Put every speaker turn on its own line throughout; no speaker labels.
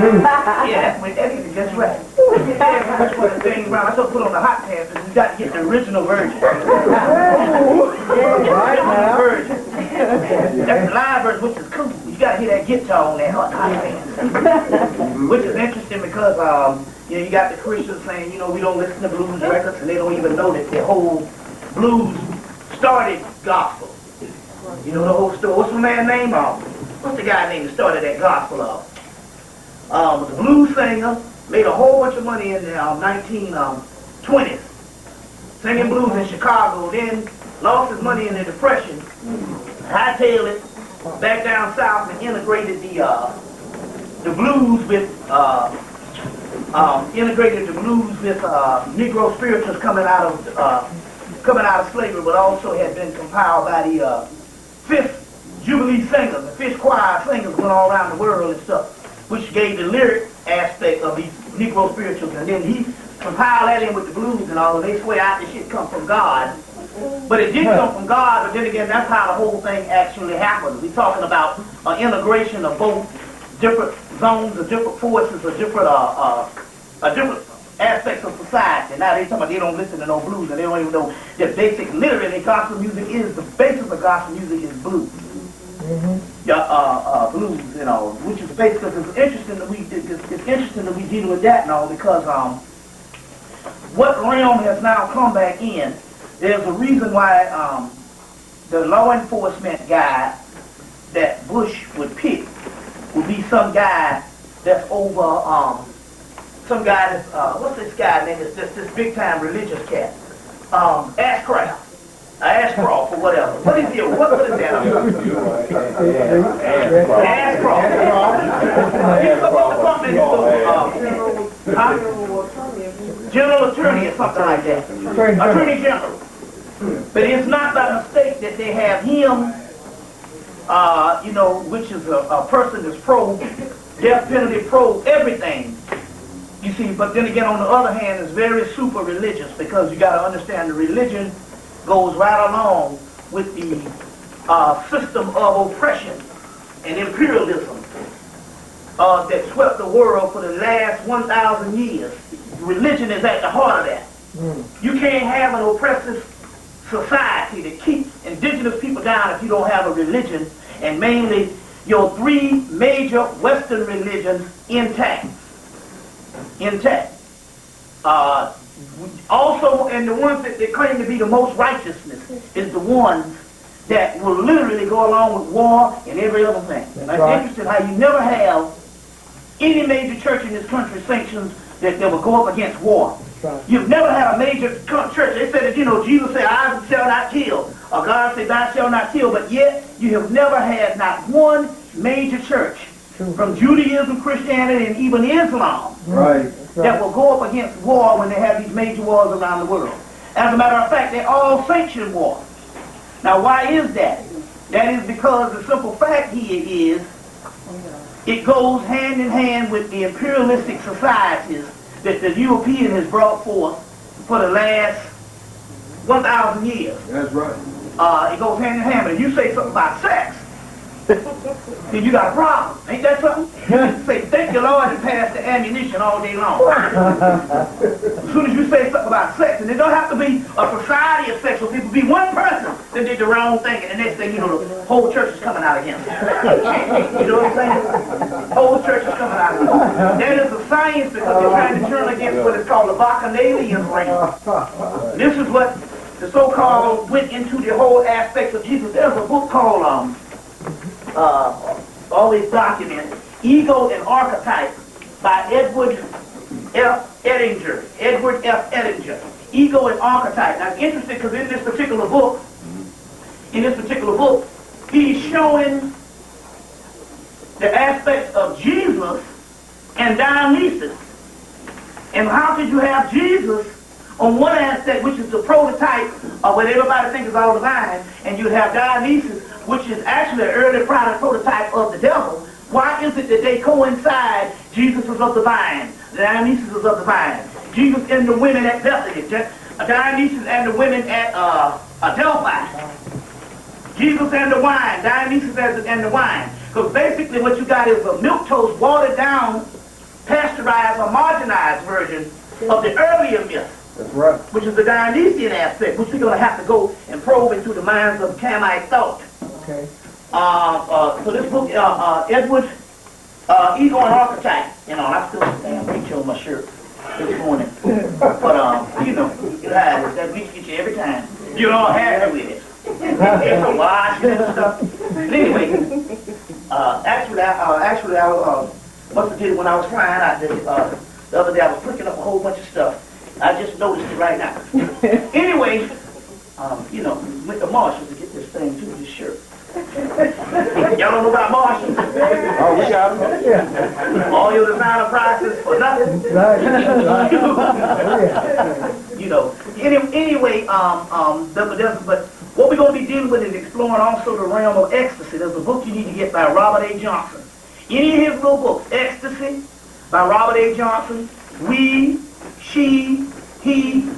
Yeah, that's just right. That's one of the things around. I still put on the hot pants because you got to get the original version. Right now. That's the live version, which is cool. You got to hear that guitar on that hot pants. Which is interesting because, you know, you got the Christians saying, you know, we don't listen to blues records, and they don't even know that the whole blues started gospel. You know the whole story. What's the man's name? What's the guy name that started that gospel off? Was a blues singer, made a whole bunch of money in the 1920s, singing blues in Chicago, then lost his money in the Depression, hightailed it back down south and integrated the blues with Negro spirituals coming out of slavery, but also had been compiled by the Fifth Jubilee singers, the Fish Choir singers went all around the world and stuff, which gave the lyric aspect of these Negro spirituals, and then he compiled that in with the blues and all, and they swear out this shit come from God. But it did come from God, but then again, that's how the whole thing actually happened. We're talking about an integration of both different zones, or different forces, or different aspects of society. Now they talking about they don't listen to no blues, and they don't even know that basic, literally, gospel music is, the basis of gospel music is blues. Blues, you know, which is basically, it's interesting that we deal with that and all, because what realm has now come back in, there's a reason why the law enforcement guy that Bush would pick would be some guy that's over, some guy that's, what's this guy name? It's just this big time religious cat. Ashcroft. Ashcroft or whatever. What is he? What is that? Ashcroft. General attorney or something like that. Attorney General. But it's not by mistake that they have him, you know, which is a person that's pro-death penalty, pro-everything. You see, but then again, on the other hand, it's very super religious, because you got to understand the religion goes right along with the system of oppression and imperialism that swept the world for the last 1,000 years. Religion is at the heart of that. You can't have an oppressive society that keeps indigenous people down if you don't have a religion, and mainly your three major Western religions intact. Also, and the ones that they claim to be the most righteousness is the ones that will literally go along with war and every other thing. And it's interesting how you never have any major church in this country sanctions that will go up against war. You've never had a major church. They said that, you know, Jesus said, I shall not kill, or God said, thou shalt not kill, but yet you have never had not one major church from Judaism, Christianity, and even Islam that will go up against war when they have these major wars around the world. As a matter of fact, they all sanction war. Now, why is that? That is because the simple fact here is it goes hand in hand with the imperialistic societies that the European has brought forth for the last 1,000 years.
That's right.
It goes hand in hand. But if you say something about sex, then you got a problem. Ain't that something? You can say, thank you, Lord, and pass the ammunition all day long. As soon as you say something about sex, and it don't have to be a society of sexual people, be one person that did the wrong thing, and the next thing you know, the whole church is coming out against it. You know what I'm saying? The whole church is coming out against it. That is a science, because they're trying to turn against what is called the Bacchanalian ring. This is what the so-called went into the whole aspect of Jesus. There's a book called all these documents, Ego and Archetype, by Edward F. Ettinger. Edward F. Ettinger. Ego and Archetype. Now, it's interesting because in this particular book, he's showing the aspects of Jesus and Dionysus. And how could you have Jesus on one aspect, which is the prototype of what everybody thinks is all divine, and you'd have Dionysus, which is actually an early prototype of the devil. Why is it that they coincide? Jesus is of the vine, Dionysus is of the vine. Jesus and the women at Bethany, Dionysus and the women at Delphi. Jesus and the wine, Dionysus and the wine. Because basically what you got is a milquetoast watered down, pasteurized or marginalized version of the earlier myth.
That's right.
Which is the Dionysian aspect, which we're going to have to go and probe into the minds of Camite thought.
Okay.
So this book, Edward, Ego and Archetype, you know, I still damn picture on my shirt this morning. But, you know, that reach get you every time. You're all happy with it. It's a wash and stuff. But anyway, actually, I must have did it when I was flying out the other day. I was picking up a whole bunch of stuff. I just noticed it right now. Anyway, you know, went to Marshall to get this thing too, this shirt. Y'all don't know about Marshall?
Oh, we got it. Yeah.
All your designer prices for nothing.
Right.
You know. Anyway, but what we're going to be dealing with is exploring also the realm of ecstasy. There's a book you need to get by Robert A. Johnson. Any of his little books, Ecstasy by Robert A. Johnson, We, She, He,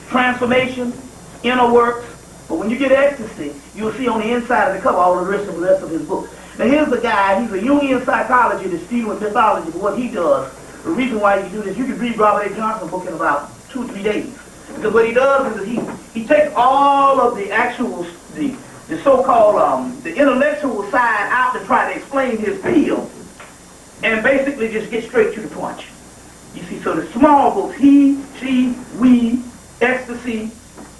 Transformation, Inner Works. But when you get Ecstasy, you'll see on the inside of the cover all the rest of his books. Now here's a guy, he's a Jungian psychologist that's dealing with mythology, but what he does, the reason why you do this, you can read Robert A. Johnson's book in about 2 or 3 days. Because what he does is he takes all of the actual, the so-called, the intellectual side out to try to explain his field, and basically just get straight to the punch. You see, so the small books, He, She, We, Ecstasy,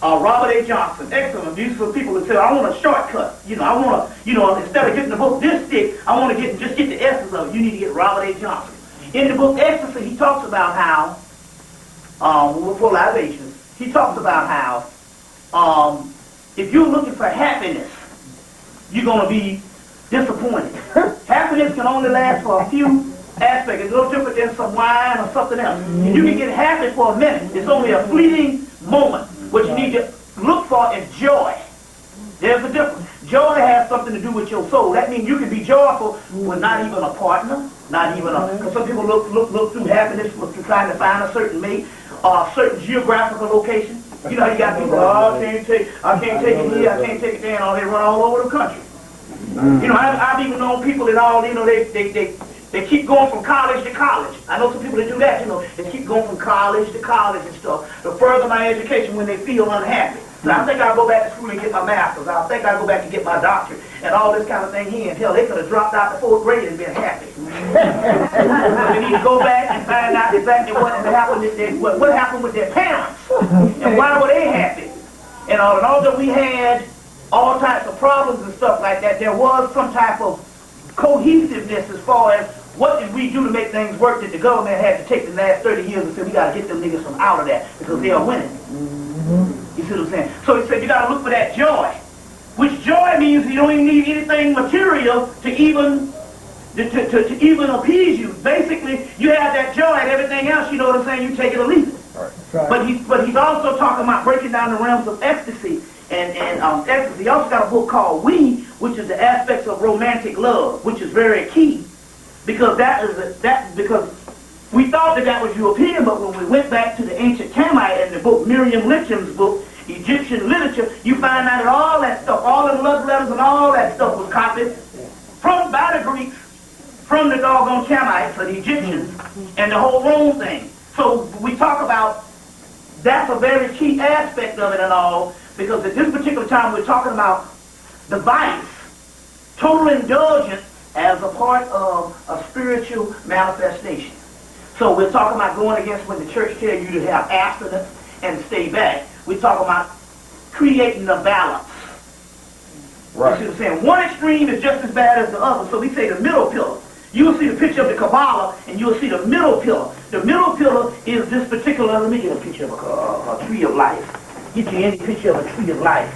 Robert A. Johnson, excellent. These are people that say, I want a shortcut. You know, I want to, you know, instead of getting the book this thick, I want to just get the essence of it. You need to get Robert A. Johnson. In the book Ecstasy, he talks about how, for libations, he talks about how, if you're looking for happiness, you're going to be disappointed. Happiness can only last for a few aspects. It's no different than some wine or something else. And you can get happy for a minute. It's only a fleeting moment. What you need to look for is joy. There's a difference. Joy has something to do with your soul. That means you can be joyful with not even a partner, not even a, because some people look through happiness for trying to find a certain mate or a certain geographical location. You know, you got people, oh, I can't take it here, I can't take it there, and all they run all over the country. You know, I've even known people that all, you know, they keep going from college to college. I know some people that do that, you know. They keep going from college to college and stuff to further my education when they feel unhappy. So I think I'll go back to school and get my master's. I think I'll go back and get my doctorate and all this kind of thing here. And hell, they could have dropped out the 4th grade and been happy. So they need to go back and find out exactly what happened with their parents and why were they happy. And although we had all types of problems and stuff like that, there was some type of cohesiveness as far as what did we do to make things work that the government had to take the last 30 years and say, we got to get them niggas from out of that because they are winning. You see what I'm saying? So he said, you got to look for that joy. Which joy means you don't even need anything material to even appease you. Basically, you have that joy and everything else, you know what I'm saying, you take it or leave it. Right. But he's also talking about breaking down the realms of ecstasy. And ecstasy. He also got a book called We, which is the aspects of romantic love, which is very key. Because because we thought that was European, but when we went back to the ancient Camite and the book Miriam Litchim's book, Egyptian literature, you find out that all that stuff, all the love letters and all that stuff was copied by the Greeks, from the doggone Camites or the Egyptians, and the whole Rome thing. So we talk about, that's a very key aspect of it and all, because at this particular time we're talking about the vice, total indulgence, as a part of a spiritual manifestation. So we're talking about going against when the church tells you to have abstinence and stay back. We're talking about creating a balance. Right. You see what I'm saying? One extreme is just as bad as the other. So we say the middle pillar. You'll see the picture of the Kabbalah, and you'll see the middle pillar. The middle pillar is this particular, let me get a picture of a tree of life. Get you any picture of a tree of life.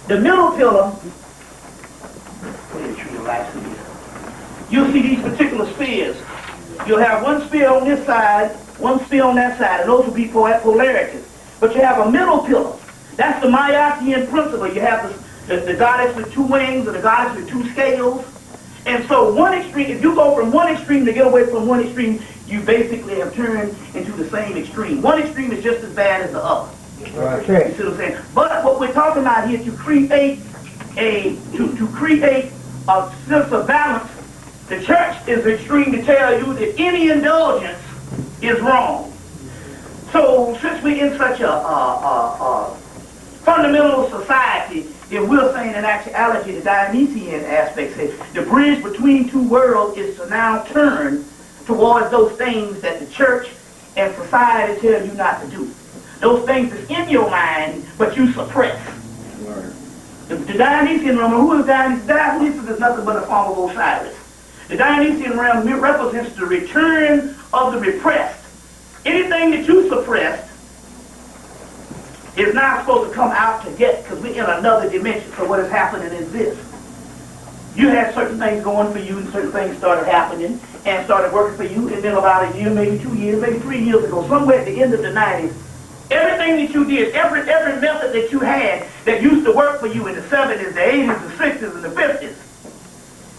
The middle pillar, you'll see these particular spheres. You'll have one sphere on this side, one sphere on that side, and those will be polarities. But you have a middle pillar. That's the Mayakian principle. You have the goddess with 2 wings, or the goddess with 2 scales. And so one extreme, if you go from one extreme to get away from one extreme, you basically have turned into the same extreme. One extreme is just as bad as the other. Right. You see what I'm saying? But what we're talking about here, to create to create a sense of balance, the church is extreme to tell you that any indulgence is wrong. So since we're in such a fundamental society, if we're saying in actuality the Dionysian aspect says the bridge between two worlds is to now turn towards those things that the church and society tell you not to do. Those things that's in your mind, but you suppress. Right. The Dionysian realm, who is Dionysius? Dionysius is nothing but a form of Osiris. The Dionysian realm represents the return of the repressed. Anything that you suppressed is now supposed to come out to get, because we're in another dimension. So what is happening is this. You had certain things going for you, and certain things started happening and started working for you, and then about a year, maybe 2 years, maybe 3 years ago, somewhere at the end of the 90s, everything that you did, every method that you had that used to work for you in the 70s, the 80s, the 60s, and the 50s,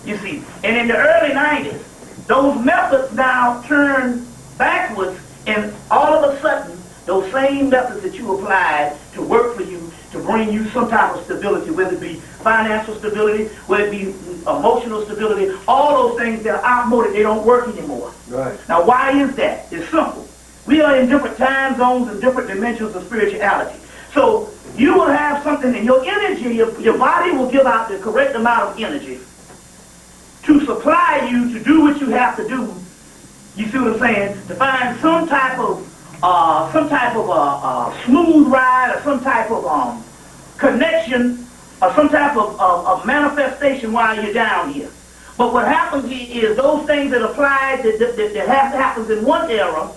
you see, and in the early 90s, those methods now turn backwards, and all of a sudden, those same methods that you applied to work for you, to bring you some type of stability, whether it be financial stability, whether it be emotional stability, all those things that are outmoded, they don't work anymore. Right. Now, why is that? It's simple. We are in different time zones and different dimensions of spirituality. So you will have something in your energy, your body will give out the correct amount of energy to supply you to do what you have to do. You see what I'm saying? To find some type of smooth ride, or some type of connection, or some type of manifestation while you're down here. But what happens is those things that apply that happens in one era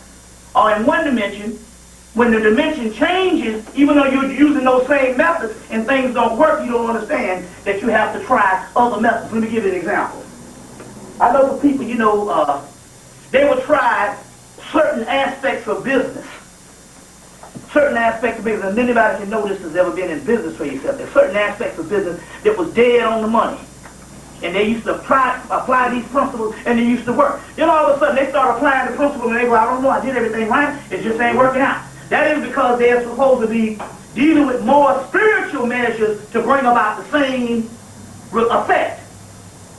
or in one dimension, when the dimension changes, even though you're using those same methods and things don't work, you don't understand that you have to try other methods. Let me give you an example. I know for people, you know, they will try certain aspects of business. Certain aspects of business, and anybody can know this has ever been in business for yourself. There's certain aspects of business that was dead on the money. And they used to apply these principles, and they used to work. Then all of a sudden, they start applying the principles, and they go, I don't know, I did everything right, it just ain't working out. That is because they're supposed to be dealing with more spiritual measures to bring about the same effect,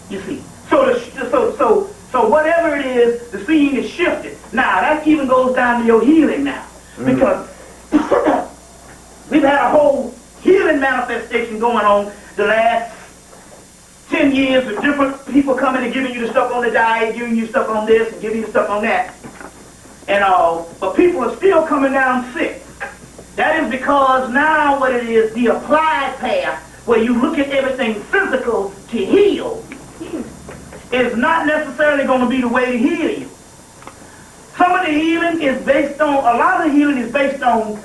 you see. So whatever it is, the scene is shifted. Now, that even goes down to your healing now. Because we've had a whole healing manifestation going on the last 10 years with different people coming and giving you the stuff on the diet, giving you stuff on this, and giving you stuff on that. And all. But people are still coming down sick. That is because now what it is, the applied path, where you look at everything physical to heal, is not necessarily going to be the way to heal you. Some of the healing is based on, a lot of the healing is based on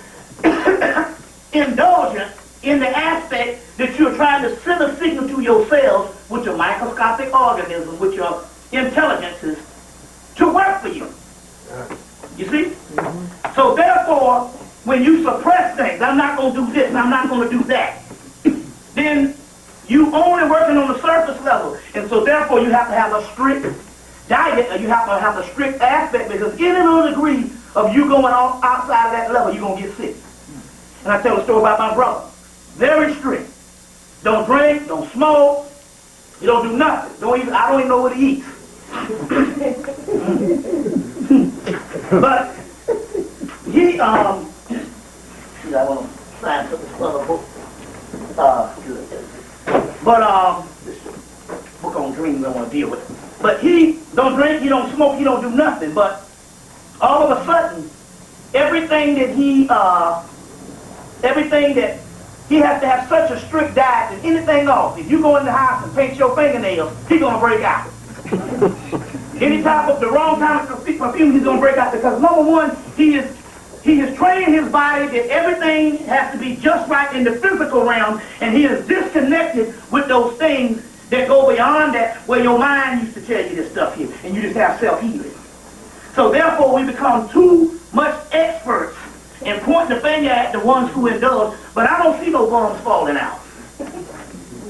indulgence in the aspect that you're trying to send a signal to your cells with your microscopic organisms, with your intelligences, to work for you. You see? Mm-hmm. So therefore, when you suppress things, I'm not going to do this, I'm not going to do that, then you only working on the surface level. And so therefore you have to have a strict diet, or you have to have a strict aspect, because any little degree of you going on outside of that level, you're going to get sick. And I tell a story about my brother. Very strict. Don't drink, don't smoke, you don't do nothing. I don't even know what he eats. But he, I want to sign some of this other book. This book on dreams I want to deal with. But he don't drink, he don't smoke, he don't do nothing. But all of a sudden, everything that he has to have such a strict diet that anything else, if you go in the house and paint your fingernails, he's going to break out. Any type of the wrong kind of perfume, he's going to break out, because number one, he has trained his body that everything has to be just right in the physical realm, and he is disconnected with those things that go beyond that, where your mind used to tell you this stuff here, and you just have self-healing. So therefore, we become too much experts and pointing the finger at the ones who indulge, but I don't see no bombs falling out.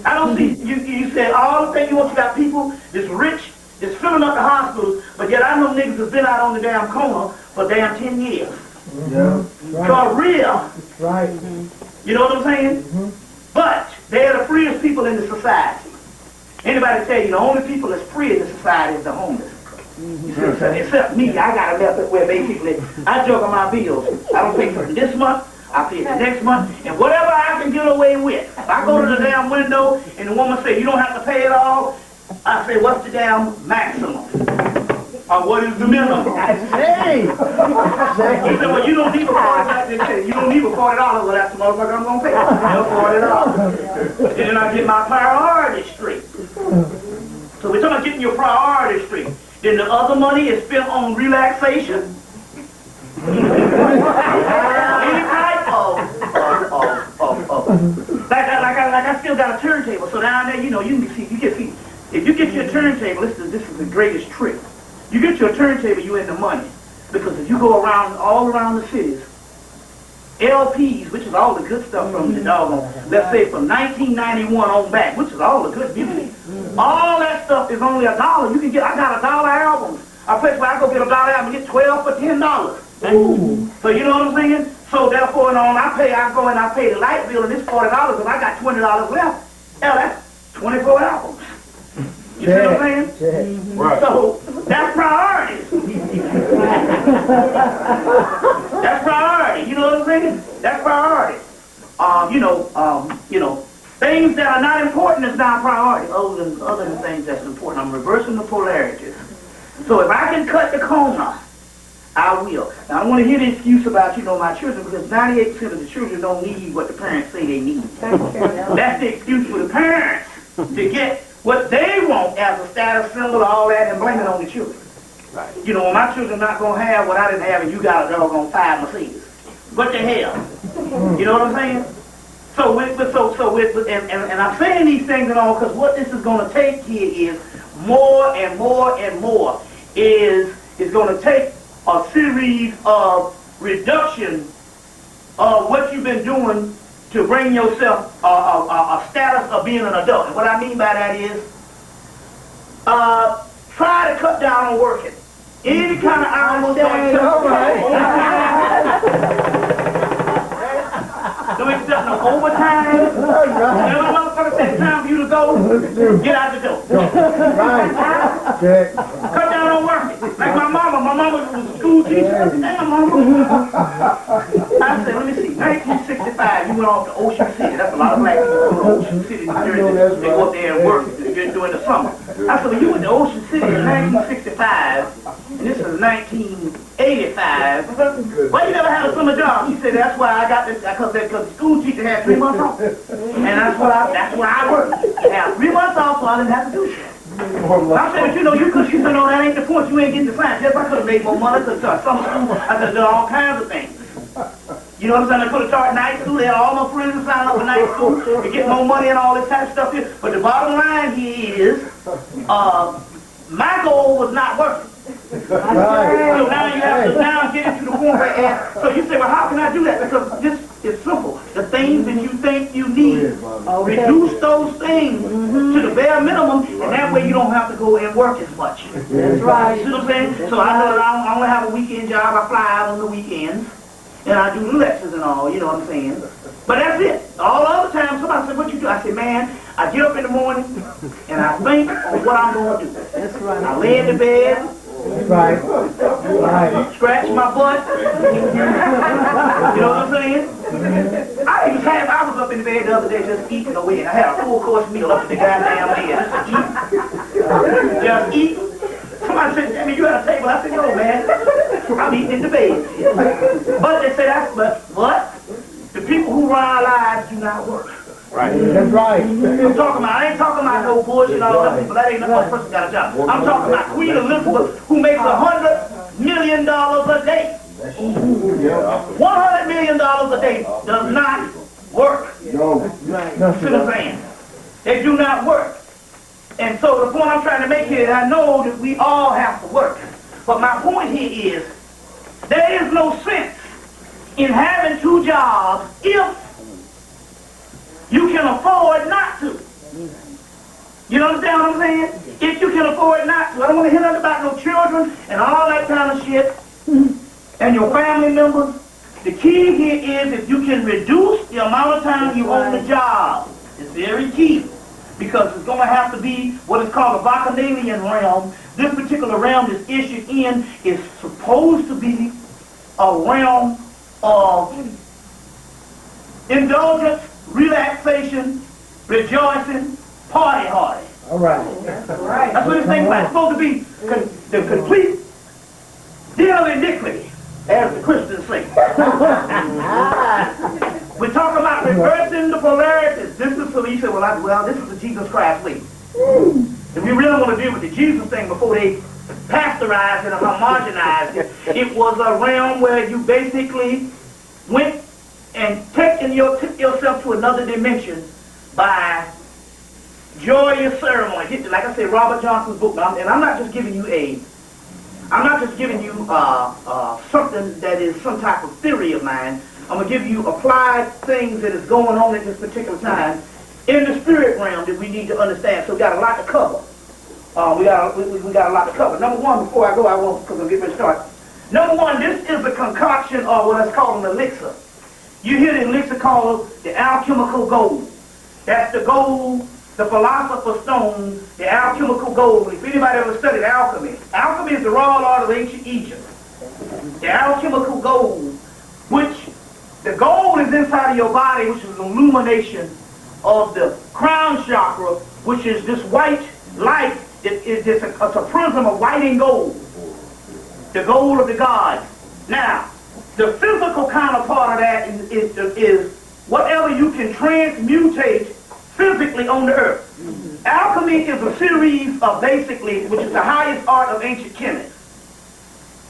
I don't see, you said all the things you want, you got people that's rich, that's filling up the hospitals, but yet I know niggas that's been out on the damn corner for damn 10 years.
Yeah, right.
For real.
Right.
You know what I'm saying? Mm-hmm. But They're the freest people in the society. Anybody tell you the only people that's free in the society is the homeless? Except me, I got a method where basically I juggle my bills. I don't pay for it this month, I pay it the next month, and whatever I can get away with. If I go to the damn window and the woman say, you don't have to pay it all, I say, what's the damn maximum? Or what is the minimum?
Hey!
He said, well, you don't need a $40. You don't need a $40. Well, that's the motherfucker I'm going to pay. $40. And then I get my priorities straight. So we're talking about getting your priorities straight. Then the other money is spent on relaxation. Any type of like I still got a turntable. So down there, you know, you can see, if you get your turntable, this is the greatest trick. You get your turntable, you in the money. Because if you go around, all around the cities, LPs, which is all the good stuff from the dogma, let's say from 1991 on back, which is all the good music, all that stuff is only $1. You can get, I got $1 albums. A place where I go get $1 album and get 12 for $10. So you know what I'm saying? So therefore, I go and I pay the light bill and it's $40 and I got $20 left. Hell, that's 24 albums. You see what I'm saying? Right. So that's priority. That's priority. You know what I'm saying? That's priority. Things that are not important is not priority. Other than things that's important. I'm reversing the polarities. So if I can cut the corner, I will. Now I don't want to hear the excuse about, my children, because 98% of the children don't need what the parents say they need. That's the excuse for the parents to get what they want as a status symbol, all that, and blame it on the children. Right. When my children not going to have what I didn't have and you got a doggone 5 Mercedes. What the hell? You know what I'm saying? And I'm saying these things and all because what this is going to take here is more and more and more is going to take a series of reduction of what you've been doing to bring yourself a status of being an adult. And what I mean by that is try to cut down on working. Any kind of hours don't accept no overtime. Whenever the motherfucker says it's time for you to go, get out the door. Cut down on working. Like my mama was a school teacher. Damn, mama. I said, let me see, 1965, you went off to Ocean City. That's a lot of black people go to Ocean City, New Jersey. They go up there and work during the summer. I said, well, you went to Ocean City in 1965, and this is 1985. Why you never had a summer job? She said, that's why I got this, because the school teacher had 3 months off. And that's where I worked. I had 3 months off, so I didn't have to do shit. I said, but you could. She said, no, that ain't the point. You ain't getting the sign. Yes, I could have made more money. I could have taught summer school. I could have done all kinds of things. You know what I'm saying? I could have taught night school. They had all my friends sign up for night school to get more money and all this type of stuff here. But the bottom line here is, my goal was not working. So now you have to get into the point where, so you say, well, how can I do that? Because this is simple. The things that you think you need, reduce those things to the bare minimum, and that way you don't have to go and work as much. That's right. You see what I'm saying? So I know that I only have a weekend job. I fly out on the weekends, and I do the lectures and all, you know what I'm saying? But that's it. All the other times, somebody said, what you do? I said, man, I get up in the morning, and I think of what I'm going to do. That's right. I lay in the bed. Right. Scratch my butt. You know what I'm saying? I was up in the bed the other day just eating away. I had a full course meal up in the goddamn bed. Just eating. Somebody said, Jimmy, you at a table. I said, no, man. I'm eating in the bed. But they said, but what? The people who run our lives do not work. Right. That's right. I ain't talking about no bullshit and all that, but that ain't no person got a job. I'm talking about Queen Elizabeth, who makes $100 million a day. $100 million a day does not work. No. See what I'm saying? They do not work. And so the point I'm trying to make here is I know that we all have to work. But my point here is there is no sense in having 2 jobs if you can afford not to. You understand what I'm saying? If you can afford not to. I don't want to hear nothing about no children and all that kind of shit and your family members. The key here is if you can reduce the amount of time you on the job It's very key, because it's going to have to be what is called a bacchanalian realm. This particular realm is issued in is supposed to be a realm of indulgence, relaxation, rejoicing, party hardy.
All right.
That's what it's thinking about. It's supposed to be the complete deal of iniquity, as the Christians say. We talk about reversing the polarities. This is so you say, well, this is the Jesus Christ way. If we really want to deal with the Jesus thing before they pasteurized it or homogenized it, it was a realm where you basically went and took yourself to another dimension by joyous ceremony. Like I said, Robert Johnson's book, and I'm not just giving you something that is some type of theory of mine. I'm going to give you applied things that is going on at this particular time in the spirit realm that we need to understand. So we got a lot to cover. We got a lot to cover. Number one, before I go, because I'm getting ready to start. Number one, this is a concoction of what is called an elixir. You hear the elixir called the alchemical gold. That's the gold, the philosopher's stone, the alchemical gold. If anybody ever studied alchemy, alchemy is the raw art of ancient Egypt. The alchemical gold, which the gold is inside of your body, which is an illumination of the crown chakra, which is this white light. It's a prism of white and gold. The gold of the gods. Now, the physical counterpart of that is whatever you can transmutate physically on the earth. Alchemy is a series of basically, which is the highest art of ancient chemists.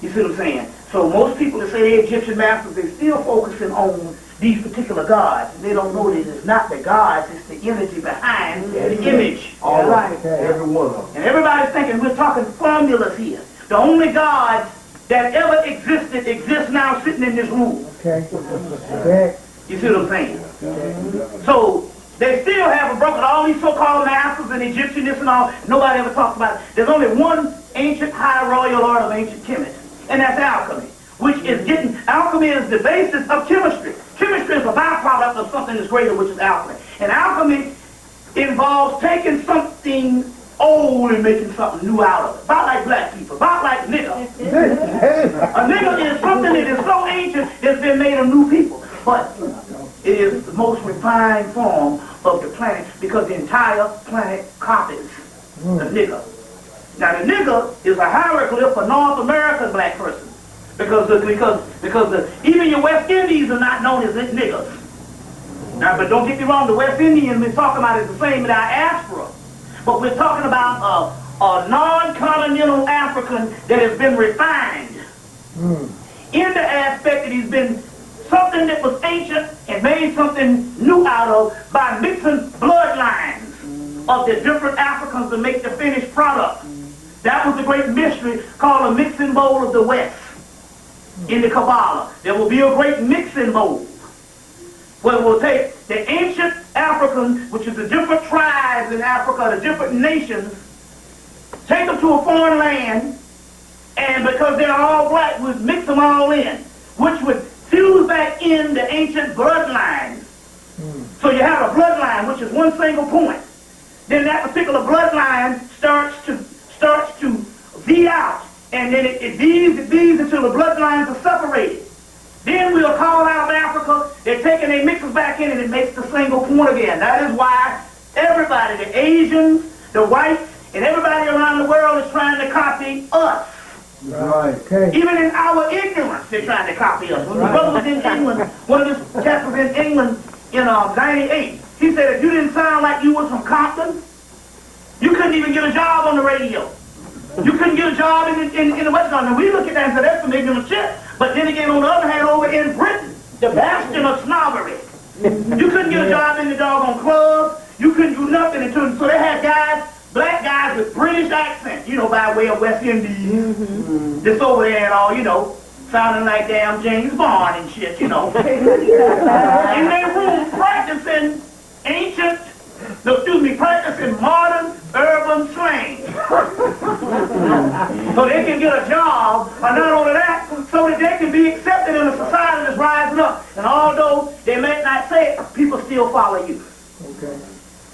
You see what I'm saying? So most people that say they're Egyptian masters, they're still focusing on these particular gods. They don't know that it's not the gods, it's the energy behind the image.
All right. Every one of them.
And everybody's thinking we're talking formulas here. The only gods that ever existed exist now sitting in this room.
Okay.
You see what I'm saying? So they still haven't broken all these so-called masters and Egyptianness and all. Nobody ever talks about it. There's only one ancient high royal art of ancient chemists, and that's alchemy, which is alchemy is the basis of chemistry. Chemistry is a byproduct of something that's greater, which is alchemy. And alchemy involves taking something old and making something new out of it. About like black people, about like nigger. A nigger is something that is so ancient that's been made of new people. But it is the most refined form of the planet because the entire planet copies the nigger. Now the nigger is a hieroglyph for North American black person. Because even your West Indies are not known as niggers. Now, but don't get me wrong, the West Indians we're talking about is the same in diaspora. But we're talking about a non-continental African that has been refined in the aspect that he's been something that was ancient and made something new out of by mixing bloodlines of the different Africans to make the finished product. That was the great mystery called a mixing bowl of the West. In the Kabbalah, there will be a great mixing bowl where we'll take the ancient Africans, which is the different tribes in Africa, the different nations, take them to a foreign land, and because they're all black, we'd mix them all in, which would fuse back in the ancient bloodlines. So you have a bloodline, which is one single point. Then that particular bloodline starts to V out. And then it beads until the bloodlines are separated. Then we'll call out of Africa, they're taking their mixes back in and it makes the single point again. That is why everybody, the Asians, the whites, and everybody around the world is trying to copy us.
Right. Okay.
Even in our ignorance, they're trying to copy us. When the brother was in England, one of the chaps was in England in 98, he said if you didn't sound like you was from Compton, you couldn't even get a job on the radio. You couldn't get a job in the West End. And we look at that and say, that's some ignorant shit. But then again, on the other hand, over in Britain, the bastion of snobbery, you couldn't get a job in the doggone clubs. You couldn't do nothing until, so they had guys, black guys with British accents, by way of West Indies, this over there and all, sounding like damn James Bond and shit, in their room practicing practicing modern urban slang. So they can get a job, and not only that, so that they can be accepted in a society that's rising up. And although they may not say it, people still follow you.
Okay.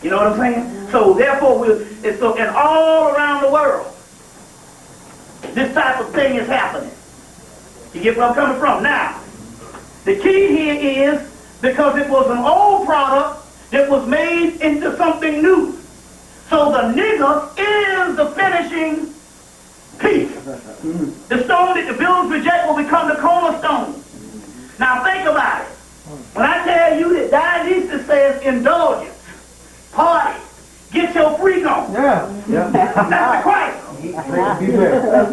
You know what I'm saying? So therefore, and all around the world, this type of thing is happening. You get where I'm coming from? Now, the key here is because it was an old product that was made into something new. So the nigger is the finishing piece. The stone that the builders reject will become the cornerstone. Now think about it. When I tell you that Dionysus says indulgence, party, get your freak on.
Yeah.
That's the Christ.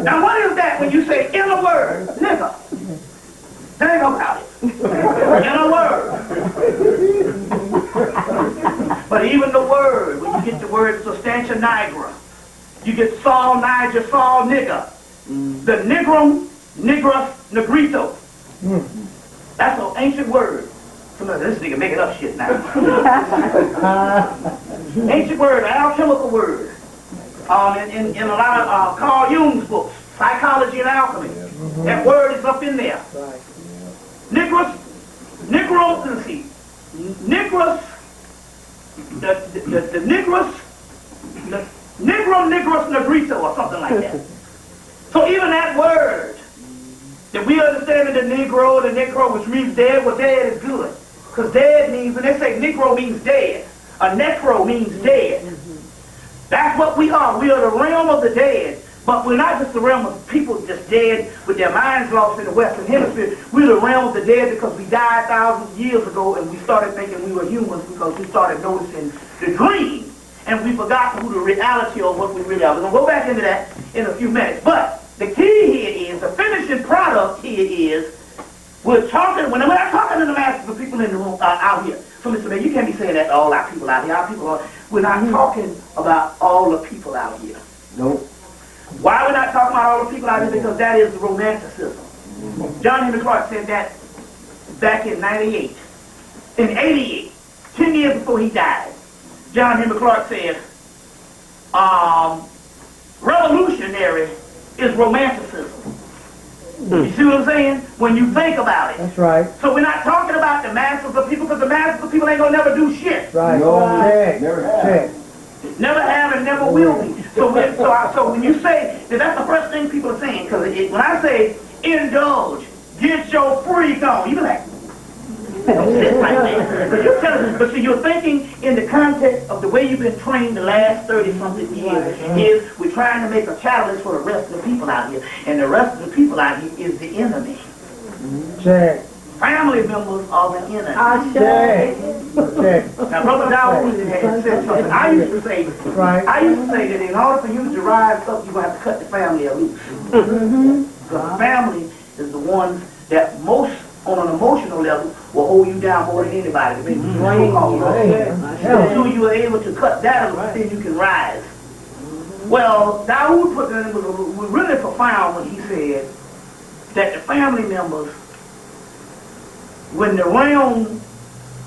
Now what is that when you say in a word, nigger? Think about it. In a word. But even the word, when you get the word substantia nigra, you get Saul, Niger, Saul, nigger. The nigrum, nigros, negrito. That's an ancient word. Somebody, this nigga making up shit now. Ancient word, an alchemical word. In a lot of Carl Jung's books, Psychology and Alchemy. That word is up in there. Nigros, let's see. Nigros, the nigros, the nigrum, nigros, negrito, or something like that. So even that word, that we understand in the negro, which means dead, well, dead is good. Because dead means, when they say negro means dead, a necro means dead. That's what we are. We are the realm of the dead. But we're not just the realm of people just dead with their minds lost in the Western Hemisphere. We're the realm of the dead because we died thousands of years ago and we started thinking we were humans because we started noticing the dream and we forgot who the reality of what we really are. We're going to go back into that in a few minutes. But the key here is, the finishing product here is, we're talking, when I'm talking to the masses of people in the room out here. So Mr. Man, you can't be saying that to all our people out here. Our people are, we're not talking about all the people out here.
Nope.
Why we're not talking about all the people out here? Because that is romanticism. John Henry Clark said that back in 98. In 88, 10 years before he died, John Henry Clark said, revolutionary is romanticism. You see what I'm saying? When you think about it.
That's right.
So we're not talking about the masses of people, because the masses of people ain't gonna never do shit.
Right.
No,
Check.
never have.
Check.
Never have and never will be. So when you say that's the first thing people are saying, because when I say indulge, get your freak on, you be like, don't sit like that. But see, you're thinking in the context of the way you've been trained the last 30-something years. Is we're trying to make a catalyst for the rest of the people out here, and the rest of the people out here is the enemy.
Check.
Family members are the enemy.
Check. Check.
Now, Brother Dawud had said something. I used to say that in order for you to rise up, you're going to have to cut the family loose. Because the family is the ones that most, on an emotional level, will hold you down more than anybody. To make you so you are able to cut that loose, then you can rise. Well, Dawud put that in was really profound when he said that the family members, when the realm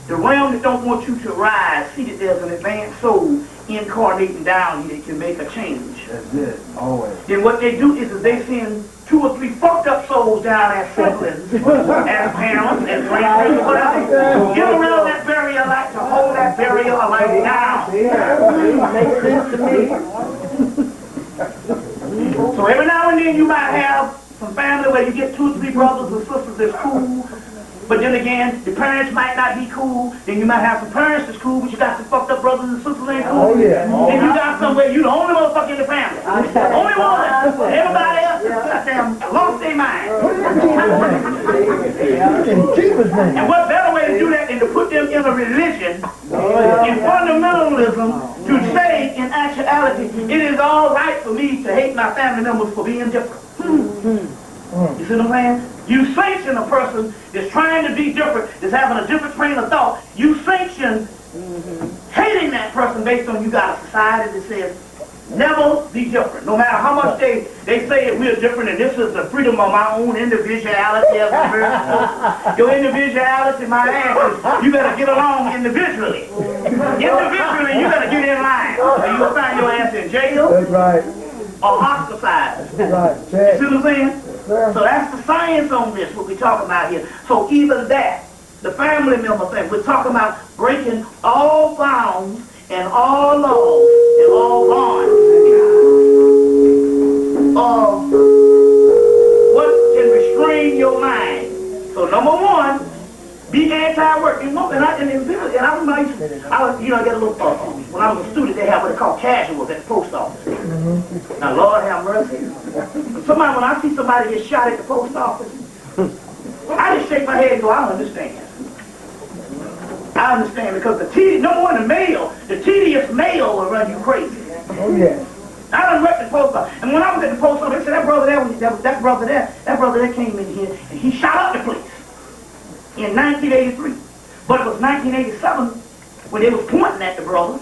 that don't want you to rise, see that there's an advanced soul incarnating down here that can make a change.
That's it. Always.
Then what they do is they send 2 or 3 fucked up souls down as siblings, as parents, as grandparents, whatever. Get around that barrier light to hold that barrier light down.
Makes sense to me.
So every now and then you might have some family where you get 2 or 3 brothers and sisters that's cool. But then again, the parents might not be cool. Then you might have some parents that's cool, but you got some fucked up brothers and sisters ain't cool.
Oh, yeah.
Then you got somewhere you the only motherfucker in the family. Only one. Everybody else goddamn lost their mind. And what better way to do that than to put them in a religion, in fundamentalism, to say in actuality, it is all right for me to hate my family members for being different. You see what I'm saying? You sanction a person that's trying to be different, that's having a different train of thought. You sanction hating that person based on you got a society that says, never be different. No matter how much they say that we're different and this is the freedom of my own individuality as a person. Your individuality, my ass, is you better get along individually. Individually, you better get in line. Or you'll find your ass in jail.
That's right.
Or ostracized.
That's right.
You
Check.
see what I'm saying? So that's the science on this, what we're talking about here. So even that, the family member thing, we're talking about breaking all bounds and all laws and all bonds of what can restrain your mind. So number one, be anti-work. You know, and I remember I get a little when I was a student, they have what they call casuals at the post office. Now, Lord have mercy. When I see somebody get shot at the post office, I just shake my head and go, I understand. I understand because the tedious mail will run you crazy.
Oh, yeah.
I done worked at the post office, and when I was at the post office, they said that brother there came in here and he shot up the place in 1983. But it was 1987 when they was pointing at the brother.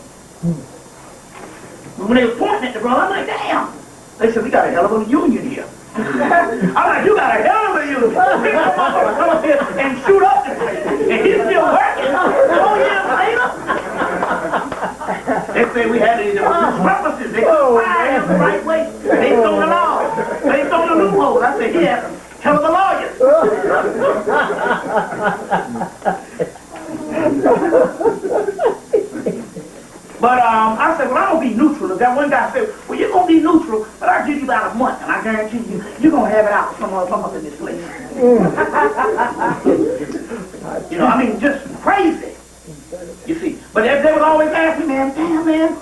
When they was pointing at the brother, I'm like, damn. They said, we got a hell of a union here. I'm like, you got a hell of a union. Come up here and shoot up the place. And he's still working 4 years later. They say we had these purposes. They fire him the right way. Based on the law. Based on the loophole. I said, yeah, hell of a lawyer. But I said, well, I'm going to be neutral. That one guy said, well, you're going to be neutral, but I'll give you about a month, and I guarantee you, you're going to have it out some up in this place. You know, I mean, just crazy. You see. But they would always ask me, man, damn, man,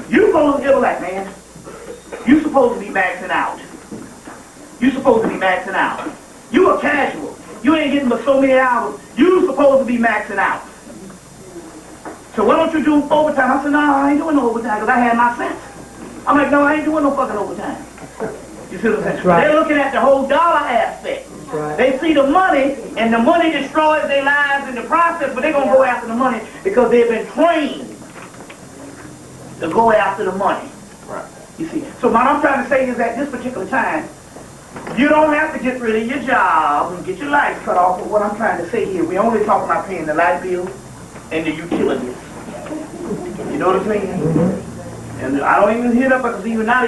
you supposed to like, man, you supposed to be maxing out. You supposed to be maxing out. You a casual. You ain't getting but so many hours. You supposed to be maxing out. So why don't you do overtime? I said, no, I ain't doing no overtime because I had my sense. I'm like, no, I ain't doing no fucking overtime. You see what I'm saying? Right. They're looking at the whole dollar aspect. Right. They see the money, and the money destroys their lives in the process, but they're going to go after the money because they've been trained to go after the money. Right. You see? So what I'm trying to say is at this particular time, you don't have to get rid of your job and get your lights cut off. But what I'm trying to say here, we only talking about paying the light bill and the utilities. You know what I'm saying? Mm-hmm. And I don't even hear that because even now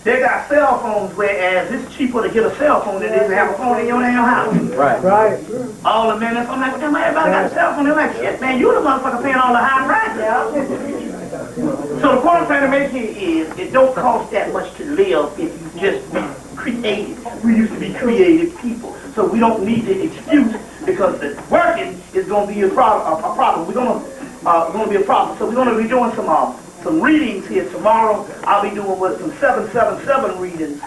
they got cell phones, whereas it's cheaper to get a cell phone than it is to have a phone in your damn house.
Right. Right.
All the minutes, I'm like, well, damn, everybody got a cell phone. They're like, shit, man, you the motherfucker paying all the high prices. So the point I'm trying to make here is it don't cost that much to live if you just be creative. We used to be creative people, so we don't need the excuse because the working is going to be a problem. We're going to be a problem. So we're going to be doing some readings here tomorrow. I'll be doing with some 777 readings,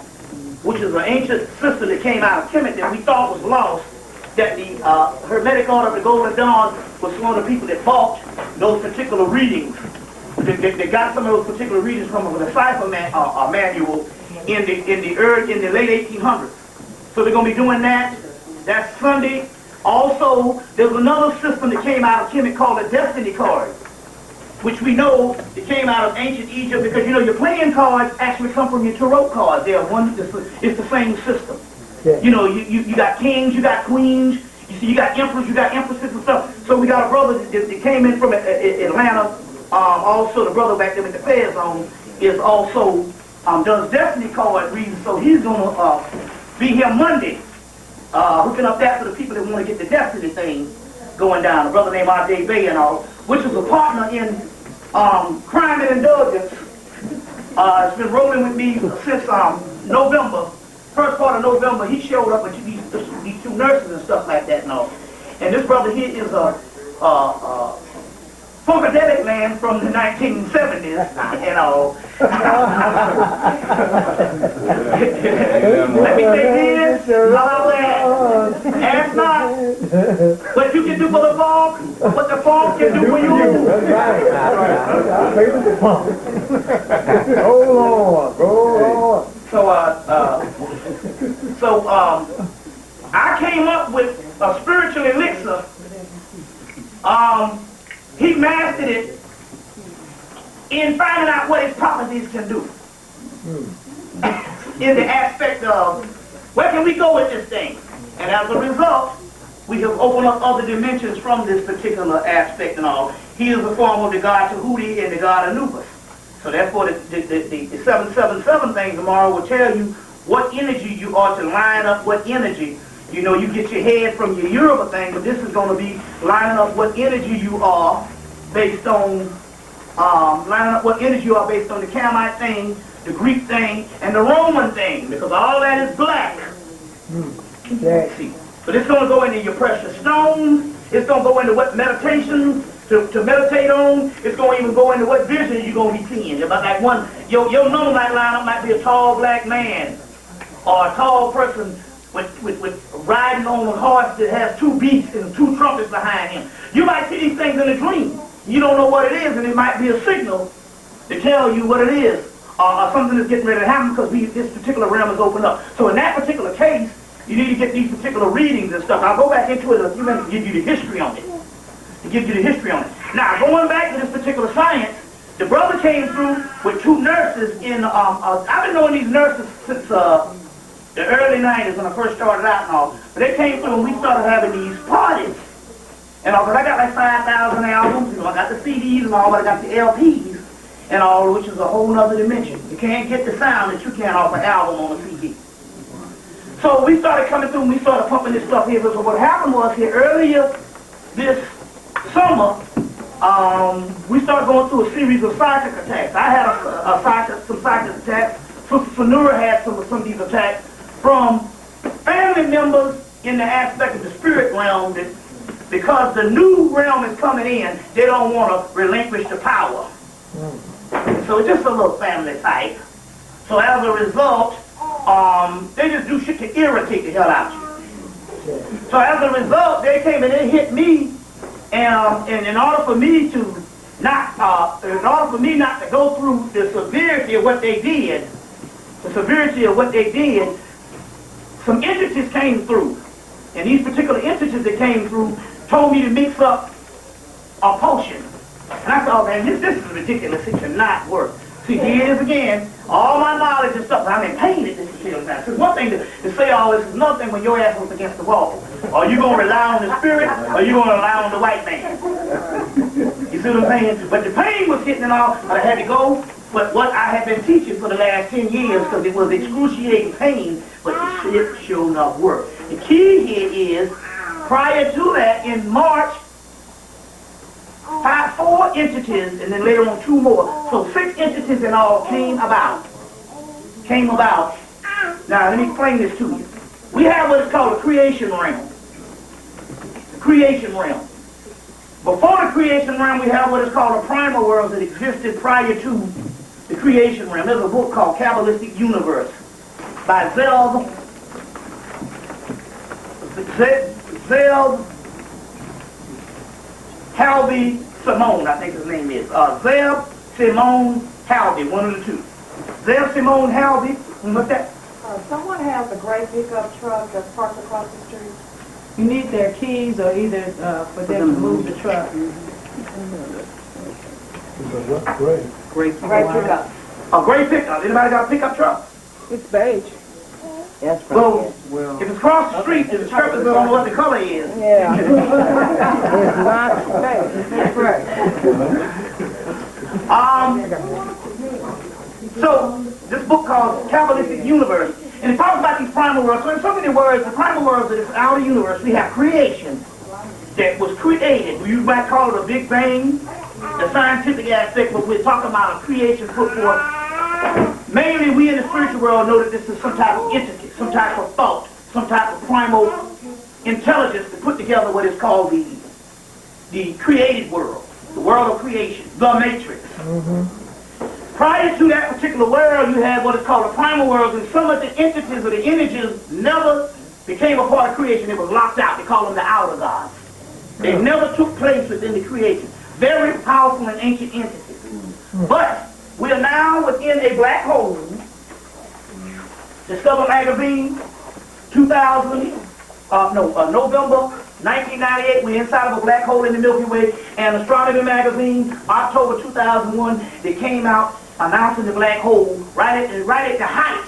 which is an ancient system that came out of Hemmitt that we thought was lost. That the Hermetic Order of the Golden Dawn was one of the people that bought those particular readings. They got some of those particular readings from a cipher manual in the late 1800s. So they're going to be doing that. That's Sunday. Also, there's another system that came out of Hemmitt called a destiny card, which we know it came out of ancient Egypt because, you know, your playing cards actually come from your tarot cards. They're it's the same system. Yeah. You know, you got kings, you got queens, you got emperors, you got empresses and stuff. So we got a brother that came in from Atlanta. Also, the brother back there with the Fed Zone is also does destiny card readings. So he's going to be here Monday, hooking up that for the people that want to get the destiny thing going down. A brother named R.J. Bay and all, which is a partner in Crime and Indulgence. It's been rolling with me since November, first part of November. He showed up with these two nurses and stuff like that and all. And this brother here is a Funkadelic man from the 1970s, you know. Let me say this, ask not what you can do for the funk, what the funk can do for you.
Go on, go on.
So I came up with a spiritual elixir. He mastered it in finding out what his properties can do. In the aspect of, where can we go with this thing? And as a result, we have opened up other dimensions from this particular aspect and all. He is the form of the god Tahuti and the god Anubis. So therefore, the 777 thing tomorrow will tell you what energy you ought to line up, what energy. You know, you get your head from your Yoruba thing, but this is going to be lining up what energy you are based on lining up what energy you are based on the Camite thing, the Greek thing, and the Roman thing, because all that is black. See. But it's going to go into your precious stones. It's going to go into what meditation to meditate on. It's going to even go into what vision you're going to be seeing. About like one, your number might line up might be a tall black man, or a tall person with riding on a horse that has two beasts and two trumpets behind him. You might see these things in a dream. You don't know what it is, and it might be a signal to tell you what it is, or something that's getting ready to happen because this particular realm is opened up. So in that particular case, you need to get these particular readings and stuff. I'll go back into it in a few minutes to give you the history on it. Now, going back to this particular science, the brother came through with two nurses in, I've been knowing these nurses since the early 90s when I first started out and all. But they came through and we started having these parties. And all, because I got like 5,000 albums, I got the CDs and all, but I got the LPs and all, which is a whole nother dimension. You can't get the sound that you can off an album on a CD. So we started coming through and we started pumping this stuff here. So what happened was here earlier this summer, we started going through a series of psychic attacks. I had some psychic attacks. Sister Sonura had some of these attacks from family members in the aspect of the spirit realm that because the new realm is coming in, they don't want to relinquish the power. So it's just a little family fight. So as a result, they just do shit to irritate the hell out of you. So as a result, they came and they hit me, and in order for me not to go through the severity of what they did, some entities came through. And these particular entities that came through told me to mix up a potion. And I said, oh man, this is ridiculous. It cannot work. See, here it is again. All my knowledge and stuff, I'm in pain at this particular time. So it's one thing to say all this is another thing when your ass was against the wall. Are you going to rely on the spirit, or are you going to rely on the white man? You see what I'm saying? But the pain was hitting and all, but I had to go. But what I had been teaching for the last 10 years, because it was excruciating pain, but the shit sure enough worked. The key here is, prior to that, in March, 4 entities, and then later on 2 more. So 6 entities in all came about. Now, let me explain this to you. We have what is called a creation realm. The creation realm. Before the creation realm, we have what is called a primal world that existed prior to the creation realm. There's a book called Kabbalistic Universe by Zeb Halvey Simone, I think his name is. Zeb Simone Halvey, one of the two. Zeb Simone Halvey, what's that?
Someone has a gray pickup truck that's parked across the street.
You need their keys or either for them to move the truck.
Gray pickup.
A gray pickup. Anybody got a pickup truck?
It's beige.
Yes,
Well, if it's across the street, the truck is on what the color is.
Yeah. It's not beige. That's right.
So, this book called Kabbalistic Universe, and it talks about these primal worlds. So in so many words, the primal worlds of this outer universe, we have creation that was created. You might call it a Big Bang, the scientific aspect, but we're talking about a creation put forth. Mainly, we in the spiritual world know that this is some type of entity, some type of thought, some type of primal intelligence to put together what is called the created world, the world of creation, the matrix. Prior to that particular world, you had what is called a primal world, and some of the entities or the images never became a part of creation. It was locked out. They call them the outer gods. They never took place within the creation. Very powerful and ancient entities. But we are now within a black hole. Discover Magazine, November 1998, we're inside of a black hole in the Milky Way, and Astronomy Magazine, October 2001, they came out announcing the black hole right at the height.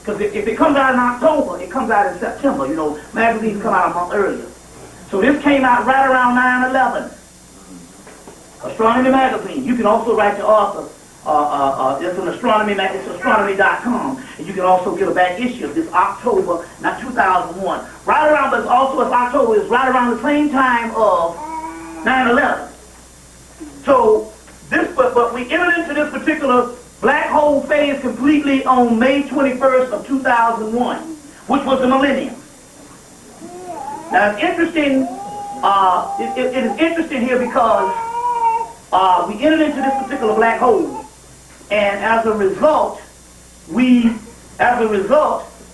Because if it comes out in October, it comes out in September. You know, magazines come out a month earlier. So this came out right around 9/11. Astronomy Magazine. You can also write to author. It's an astronomy magazine. It's astronomy.com. And you can also get a back issue of this October, not 2001. Right around, but also it's October, it's right around the same time of 9/11. So this, but we entered into this particular black hole phase completely on May 21st of 2001, which was the millennium. Now it's interesting, it is interesting here because we entered into this particular black hole, and as a result,